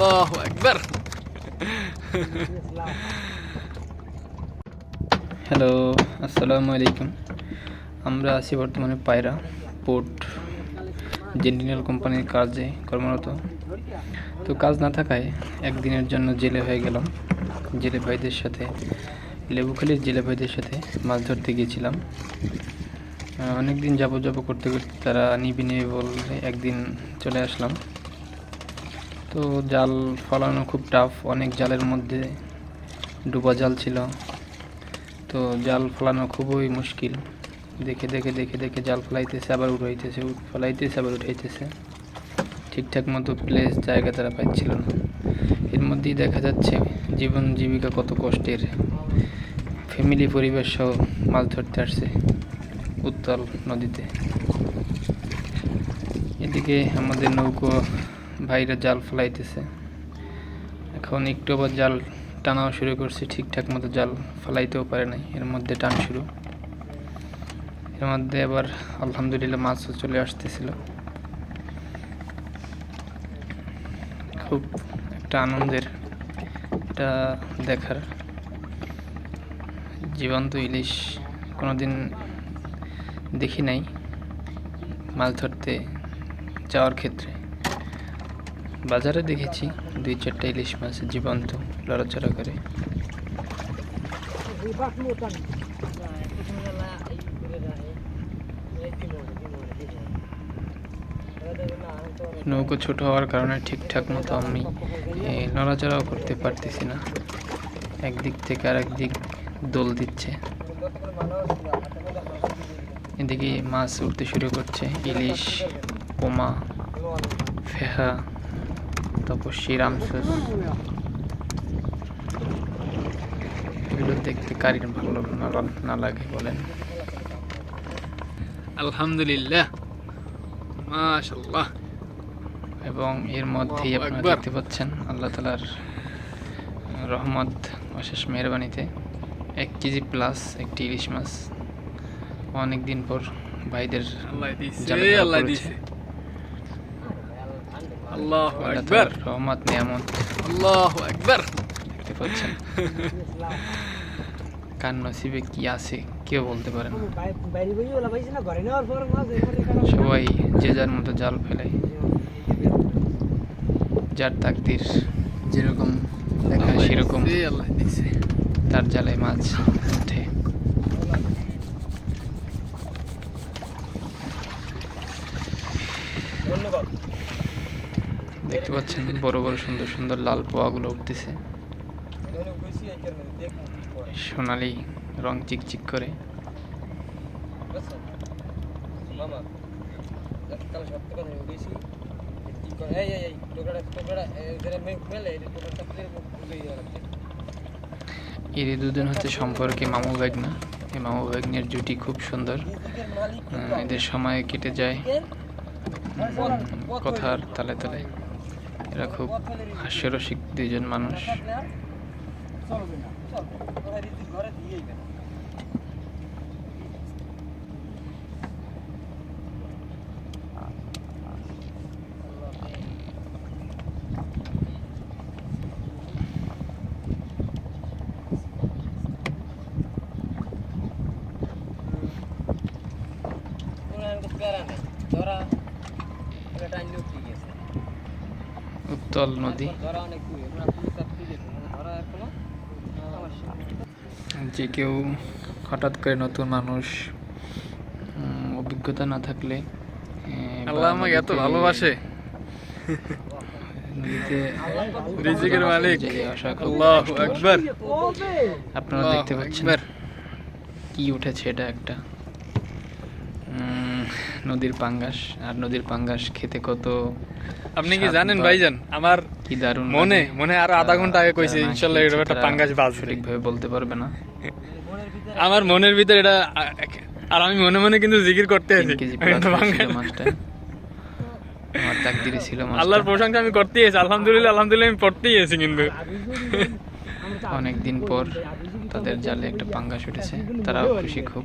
আল্লাহু আকবার। হ্যালো, আসসালামু আলাইকুম। আমরা আছি বর্তমানে পায়রা পোর্ট জেন্টিনিয়াল কোম্পানির কাজে কর্মরত। তো কাজ না থাকায় একদিনের জন্য জেলে হয়ে গেলাম। জেলে ভাইদের সাথে, লেবুখালীর জেলে ভাইদের সাথে মাছ ধরতে গিয়েছিলাম। অনেক দিন যাব করতে করতে তারা নিবি বলে একদিন চলে আসলাম। তো জাল ফলানো খুব টাফ, অনেক জালের মধ্যে ডুবা জাল ছিল। তো জাল ফলানো খুবই মুশকিল। দেখে দেখে দেখে দেখে জাল ফলাইতেছে, আবার উঠাইতেছে, ফলাইতেছে আবার উঠাইতেছে। ঠিকঠাক মতো প্লেস জায়গা তারা পাচ্ছিল না। এর মধ্যেই দেখা যাচ্ছে জীবন জীবিকা কত কষ্টের। ফ্যামিলি পরিবার সহ মাছ ধরতে আসছে উত্তাল নদীতে। এদিকে আমাদের নৌকো ভাইরা জাল ফলাইতেছে। এখন একটু আবার জাল টানাও শুরু করছে, ঠিকঠাক মতো জাল ফলাইতেও পারে নাই, এর মধ্যে টান শুরু। এর মধ্যে আবার আলহামদুলিল্লাহ মাছও চলে আসতেছিল। খুব একটা আনন্দের, এটা দেখার। জীবন্ত ইলিশ কোনোদিন দেখি নাই মাছ ধরতে যাওয়ার ক্ষেত্রে। বাজারে দেখেছি 2-4টা ইলিশ মাছ জীবন্ত লড়াচড়া করে। নৌকো ছোট হওয়ার কারণে ঠিকঠাক মতো আমি নড়াচড়াও করতে পারতেছি না, একদিক থেকে আরেক দিক দোল দিচ্ছে। এদিকে মাছ উঠতে শুরু করছে, ইলিশ, পোমা, ফেহা, তারপর শিরামসুস। এগুলো দেখতে কারির ভালো না লাগে বলেন? আলহামদুলিল্লাহ, মাশাআল্লাহ। এবং এর মধ্যেই আপনারা দেখতে পাচ্ছেন আল্লাহ তাআলার রহমত, অশেষ মেহেরবানিতে 1 কেজি প্লাস একটি ইলিশ মাছ অনেক দিন পর ভাইদের জালে ধরা পড়েছে। আল্লাহু আল্লাহ আকবার, তাআলার রহমত নিয়ামত আল্লাহু আকবার। দেখতে পাচ্ছেন। কার নসিবে কি আছে কেউ বলতে পারে না। সবাই যে যার মতো জাল ফেলায়, যার তাকদির যেরকম লেখা সেরকম আল্লাহ দিছে। তার জালে মাছ ওঠে। দেখতে পাচ্ছেন বড় বড় সুন্দর সুন্দর লাল পোয়াগুলো উঠতেছে, সোনালি রং চিকচিক করে। এর দুজন হচ্ছে সম্পর্কে মামু ভাগ্না। এই মামু ভাগ্নের জুটি খুব সুন্দর। এদের সময় কেটে যায় কথার তালে তালে। এরা খুব হাস্যরসিক দুইজন মানুষ। উত্তাল নদী। যে কেউ হঠাৎ করে নতুন মানুষ, অভিজ্ঞতা না থাকলে আল্লাহ আমাকে এত ভালোবাসে, নদীতে রিজিকের মালিক। আসা খুব আল্লাহু কষ্টকর। আকবার। আপনারা দেখতে পাচ্ছেন কি উঠেছে, এটা একটা নদীর পাঙ্গাস। আর নদীর পাঙ্গাস খেতে কত আপনি কি জানেন ভাইজান, আমার কি দারুণ মনে লাগে। মনে আরো আধা ঘন্টা আগে কইছে যারা না ইনশাআল্লাহ খেয়েছে এটা একটা তারা পাঙ্গাস বাজবে। সঠিকভাবে বলতে পারবে না। আমার মনের ভিতরে এটা, আর আমি মনে মনে কিন্তু জিকির করতে আছি 3 কেজি প্লাস ছিল মাছটা। আমার তাকদিরে ছিল মাছটা। আল্লাহর প্রশংসা আমি করতেই আছি, আলহামদুলিল্লাহ আলহামদুলিল্লাহ আমি পড়তেই আছি। কিন্তু অনেকদিন পর তাদের জালে একটা পাঙ্গাস উঠেছে, তারাও খুশি খুব।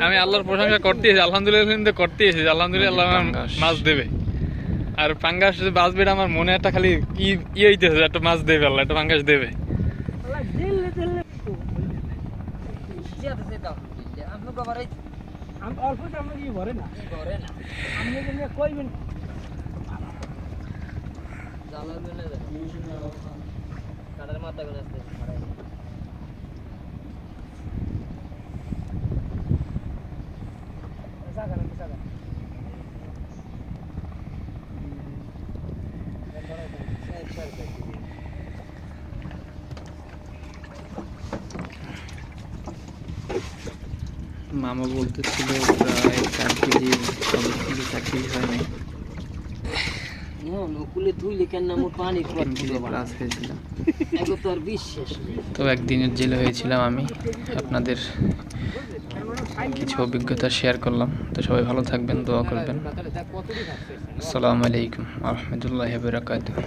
আমি আল্লাহর প্রশংসা করতেই আছি, আলহামদুলিল্লাহ কিন্তু করতেই আছি, আলহামদুলিল্লাহ আল্লাহ আমার মাছ দেবে। আর পাঙ্গাস যে বাঁচবে এটা আমার মনে একটা খালি কি ইয়ে হইতেছে, একটা মাছ দেবে আল্লাহ, একটা পাঙ্গাস দেবে। মামা বলতেছিল প্রায় 4 কেজি, 4 কেজি হয় নাই, 3 কেজি প্লাস হয়েছিল। তো একদিনের জেলে হয়েছিলাম আমি, আপনাদের কিছু অভিজ্ঞতা শেয়ার করলাম। তো সবাই ভালো থাকবেন, দোয়া করবেন। আসসালামু আলাইকুম ওয়া রাহমাতুল্লাহি ওয়া বারাকাতুহু।